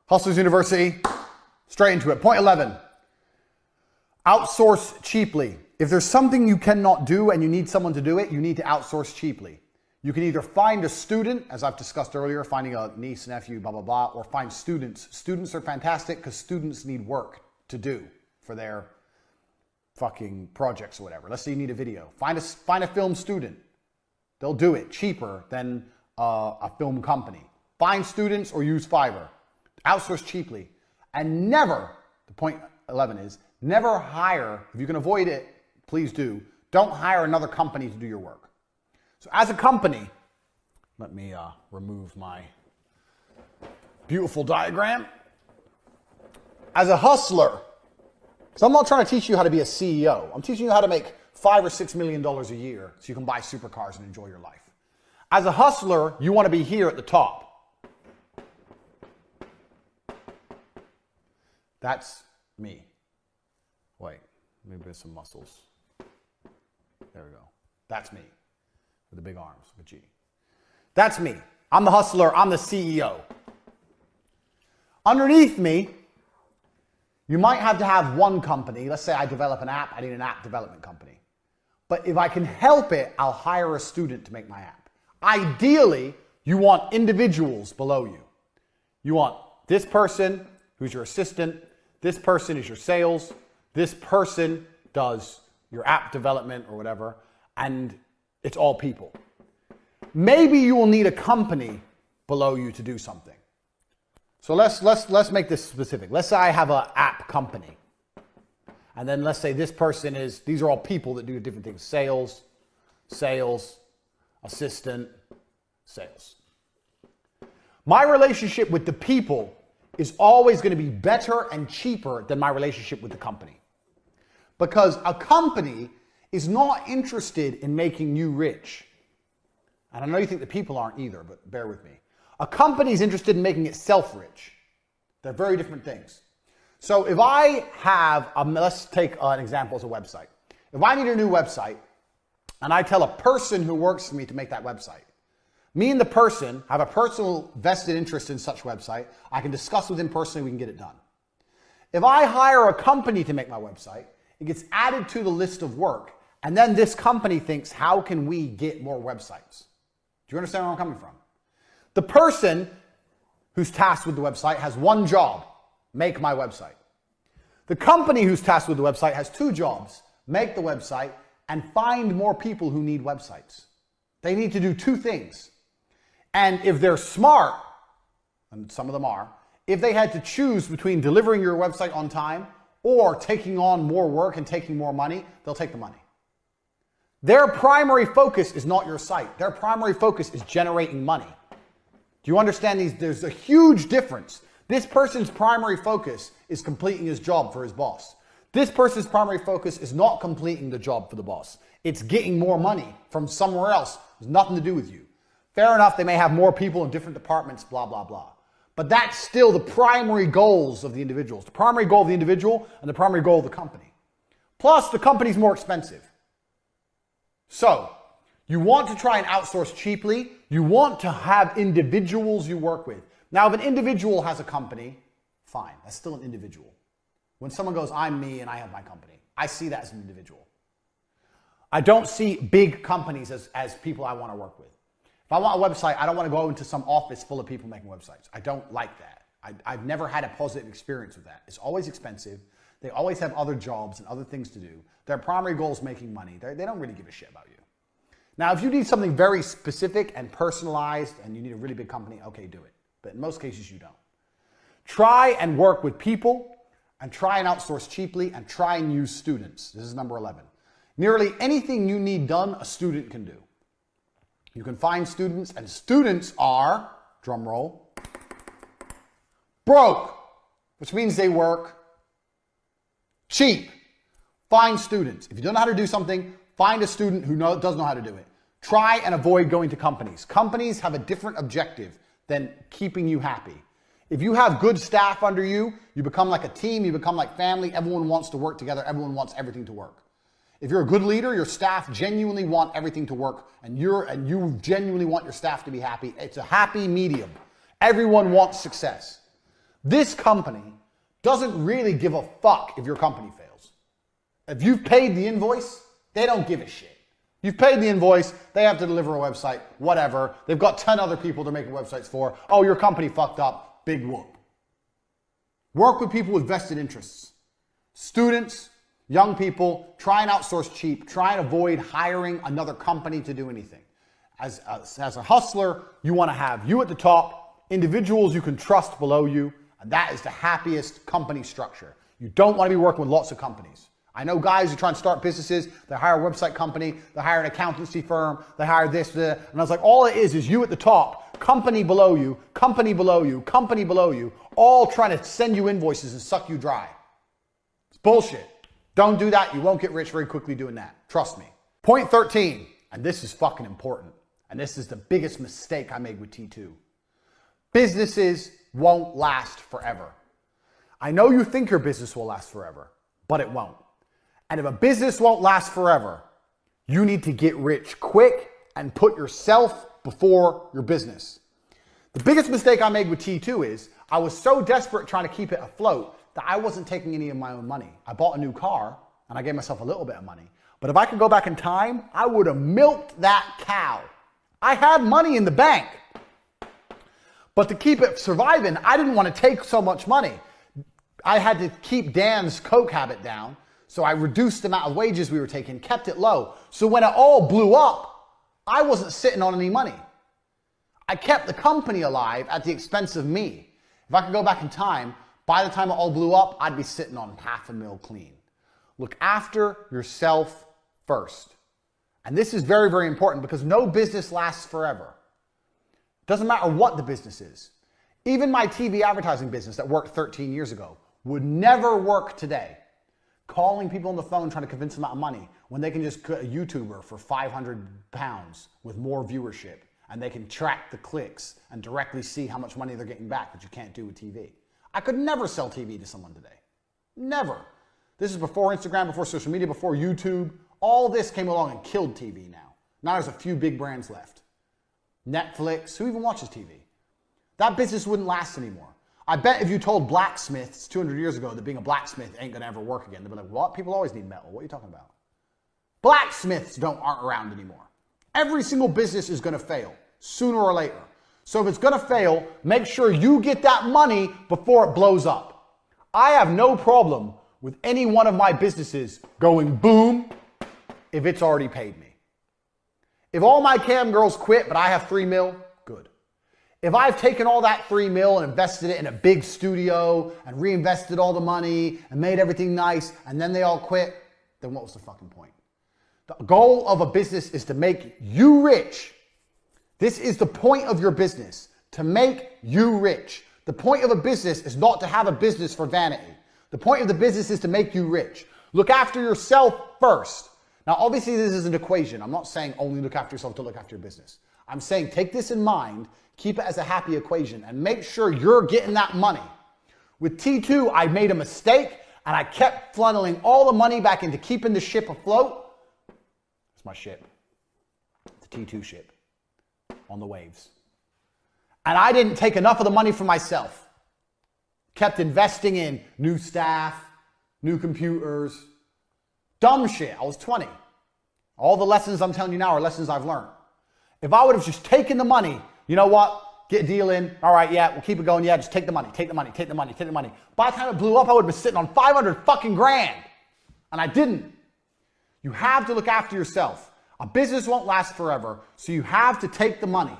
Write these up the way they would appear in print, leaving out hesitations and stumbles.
Hustlers University, straight into it. Point 11, outsource cheaply. If there's something you cannot do and you need someone to do it, you need to outsource cheaply. You can either find a student, as I've discussed earlier, finding a niece, nephew, blah, blah, blah, or find students. Students are fantastic because students need work to do for their fucking projects or whatever. Let's say you need a video. Find a film student. They'll do it cheaper than a film company. Find students or use Fiverr. Outsource cheaply. And never, the point 11 is, never hire, if you can avoid it, please do, don't hire another company to do your work. So as a company, let me remove my beautiful diagram. As a hustler, so I'm not trying to teach you how to be a CEO. I'm teaching you how to make $5 or $6 million a year so you can buy supercars and enjoy your life. As a hustler, you want to be here at the top. That's me. Wait, maybe there's some muscles. There we go. That's me. With the big arms, with G. That's me. I'm the hustler. I'm the CEO. Underneath me, you might have to have one company. Let's say I develop an app. I need an app development company. But if I can help it, I'll hire a student to make my app. Ideally, you want individuals below you. You want this person who's your assistant. This person is your sales. This person does your app development or whatever. And it's all people. Maybe you will need a company below you to do something. So let's make this specific. Let's say I have an app company. And then let's say this person is, these are all people that do different things. Sales, assistant, sales. My relationship with the people is always going to be better and cheaper than my relationship with the company. Because a company is not interested in making you rich. And I know you think the people aren't either, but bear with me. A company is interested in making itself rich. They're very different things. So if I have, let's take an example as a website. If I need a new website, and I tell a person who works for me to make that website, me and the person have a personal vested interest in such website. I can discuss with him personally, we can get it done. If I hire a company to make my website, it gets added to the list of work, and then this company thinks, how can we get more websites? Do you understand where I'm coming from? The person who's tasked with the website has one job, make my website. The company who's tasked with the website has two jobs, make the website and find more people who need websites. They need to do two things. And if they're smart, and some of them are, if they had to choose between delivering your website on time or taking on more work and taking more money, they'll take the money. Their primary focus is not your site. Their primary focus is generating money. Do you understand these? There's a huge difference. This person's primary focus is completing his job for his boss. This person's primary focus is not completing the job for the boss. It's getting more money from somewhere else. It has nothing to do with you. Fair enough, they may have more people in different departments, blah, blah, blah. But that's still the primary goals of the individuals. The primary goal of the individual and the primary goal of the company. Plus, the company's more expensive. So, you want to try and outsource cheaply. You want to have individuals you work with. Now, if an individual has a company, fine. That's still an individual. When someone goes, I'm me and I have my company, I see that as an individual. I don't see big companies as people I want to work with. If I want a website, I don't want to go into some office full of people making websites. I don't like that. I've never had a positive experience with that. It's always expensive. They always have other jobs and other things to do. Their primary goal is making money. They don't really give a shit about you. Now, if you need something very specific and personalized and you need a really big company, okay, do it. But in most cases, you don't. Try and work with people and try and outsource cheaply and try and use students. This is number 11. Nearly anything you need done, a student can do. You can find students, and students are, drum roll, broke, which means they work cheap. Find students. If you don't know how to do something, find a student who does know how to do it. Try and avoid going to companies. Companies have a different objective than keeping you happy. If you have good staff under you, you become like a team, you become like family, everyone wants to work together, everyone wants everything to work. If you're a good leader, your staff genuinely want everything to work, and you genuinely want your staff to be happy. It's a happy medium. Everyone wants success. This company doesn't really give a fuck if your company fails. If you've paid the invoice, they don't give a shit. You've paid the invoice, they have to deliver a website, whatever. They've got 10 other people they're making websites for. Oh, your company fucked up, big whoop. Work with people with vested interests. Students, young people, try and outsource cheap. Try and avoid hiring another company to do anything. As a hustler, you want to have you at the top, individuals you can trust below you, and that is the happiest company structure. You don't want to be working with lots of companies. I know guys who try and start businesses, they hire a website company, they hire an accountancy firm, they hire this, and I was like, all it is you at the top, company below you, company below you, company below you, all trying to send you invoices and suck you dry. It's bullshit. Don't do that. You won't get rich very quickly doing that. Trust me. Point 13, and this is fucking important, and this is the biggest mistake I made with T2. Businesses won't last forever. I know you think your business will last forever, but it won't. And if a business won't last forever, you need to get rich quick and put yourself before your business. The biggest mistake I made with T2 is I was so desperate trying to keep it afloat that I wasn't taking any of my own money. I bought a new car and I gave myself a little bit of money. But if I could go back in time, I would have milked that cow. I had money in the bank. But to keep it surviving, I didn't want to take so much money. I had to keep Dan's Coke habit down. So I reduced the amount of wages we were taking, kept it low. So when it all blew up, I wasn't sitting on any money. I kept the company alive at the expense of me. If I could go back in time, by the time it all blew up, I'd be sitting on $500,000 clean. Look after yourself first. And this is very, very important because no business lasts forever. Doesn't matter what the business is. Even my TV advertising business that worked 13 years ago would never work today. Calling people on the phone trying to convince them out of money when they can just get a YouTuber for 500 pounds with more viewership and they can track the clicks and directly see how much money they're getting back, which you can't do with TV. I could never sell TV to someone today. Never. This is before Instagram, before social media, before YouTube. All this came along and killed TV now. Now there's a few big brands left. Netflix, who even watches TV? That business wouldn't last anymore. I bet if you told blacksmiths 200 years ago that being a blacksmith ain't gonna ever work again, they'd be like, what? People always need metal. What are you talking about? Blacksmiths aren't around anymore. Every single business is gonna fail, sooner or later. So if it's gonna fail, make sure you get that money before it blows up. I have no problem with any one of my businesses going boom if it's already paid me. If all my cam girls quit, but I have $3 million, good. If I've taken all that $3 million and invested it in a big studio and reinvested all the money and made everything nice and then they all quit, then what was the fucking point? The goal of a business is to make you rich. This is the point of your business, to make you rich. The point of a business is not to have a business for vanity. The point of the business is to make you rich. Look after yourself first. Now, obviously, this is an equation. I'm not saying only look after yourself to look after your business. I'm saying take this in mind, keep it as a happy equation, and make sure you're getting that money. With T2, I made a mistake, and I kept funneling all the money back into keeping the ship afloat. It's my ship. The T2 ship on the waves. And I didn't take enough of the money for myself. Kept investing in new staff, new computers, dumb shit. I was 20. All the lessons I'm telling you now are lessons I've learned. If I would have just taken the money, you know what? Get a deal in. All right, yeah, we'll keep it going. Yeah, just take the money, take the money, take the money, take the money. By the time it blew up, I would have been sitting on 500 fucking grand. And I didn't. You have to look after yourself. A business won't last forever, so you have to take the money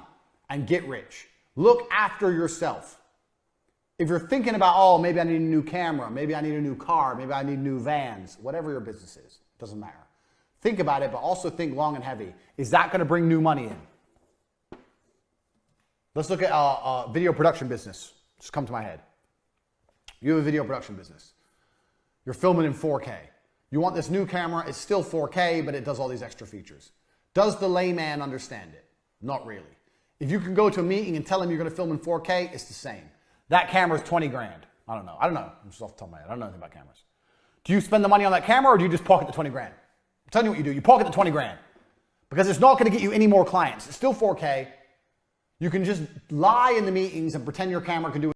and get rich. Look after yourself. If you're thinking about, oh, maybe I need a new camera, maybe I need a new car, maybe I need new vans, whatever your business is, doesn't matter. Think about it, but also think long and heavy. Is that going to bring new money in? Let's look at a video production business. Just come to my head. You have a video production business. You're filming in 4K. You want this new camera. It's still 4K, but it does all these extra features. Does the layman understand it? Not really. If you can go to a meeting and tell him you're going to film in 4K, it's the same. That camera is 20 grand. I don't know. I'm just off the top of my head. I don't know anything about cameras. Do you spend the money on that camera or do you just pocket the 20 grand? I'm telling you what you do. You pocket the 20 grand because it's not going to get you any more clients. It's still 4K. You can just lie in the meetings and pretend your camera can do